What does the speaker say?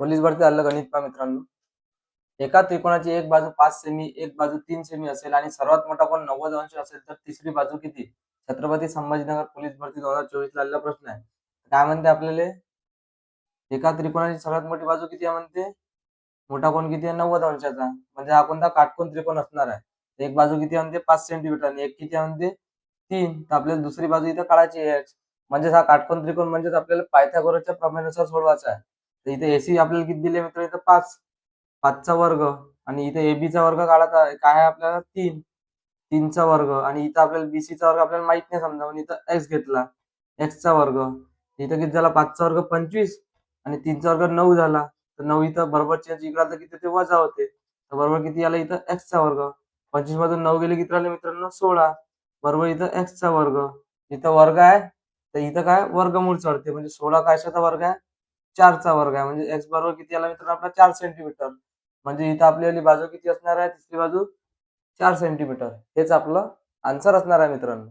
Police भरती आलं गणित पहा मित्रांनो. एका त्रिकोणाची एक बाजू 5 सेमी, एक बाजू 3 सेमी असेल आणि सर्वात मोठा कोन 90 अंश असेल तर तिसरी बाजू किती? छत्रपती संभाजीनगर पोलीस भरती 2024 ला आलेला प्रश्न आहे. काय म्हणते आपल्याला? एका त्रिकोणाची सर्वात मोठी बाजू किती आहे म्हणते? मोठा कोन किती आहे? 90 अंशाचा. म्हणजे हा कोणता काटकोन त्रिकोण असणार आहे. एक बाजू किती म्हणते? 5 सेंटीमीटर आणि एक किती म्हणते? 3. तर आपल्याला दुसरी बाजू इथं काढायची आहे. म्हणजे हा काटकोन त्रिकोण म्हणजेच आपल्याला पायथागोरसच्या प्रमेयानुसार सोडवायचा आहे. तर इथे एसी आपल्याला किती दिले मित्र? इथं 5. 5चा वर्ग आणि इथे एबीचा वर्ग काढायचा आहे. काय आहे आपल्याला? 3. 3चा वर्ग आणि इथं आपल्याला बीसीचा वर्ग आपल्याला माहित नाही समजा म्हणून इथं एक्स घेतला. एक्सचा वर्ग. इथं किती झाला? 5चा वर्ग 25 आणि 3चा वर्ग 9 झाला. तर 9 इथं बरोबर चेंज इकडे तर किती ते वजा होते. तर बरोबर किती आला इथं? एक्सचा वर्ग. 25 मधून 9 गेले किती राहिले मित्रांनो? 16. बरोबर इथं एक्सचा वर्ग. इथं वर्ग आहे तर इथं काय? वर्गमूळ चढते म्हणजे 16 कशाचा वर्ग आहे? 4चा वर्ग आहे. म्हणजे एक्स बरोबर किती आला मित्रांनो आपला? 4 सेंटीमीटर. म्हणजे इथं आपल्याला बाजू किती असणार आहे? तिसरी बाजू 4 सेंटीमीटर. हेच आपलं आन्सर असणार आहे मित्रांनो.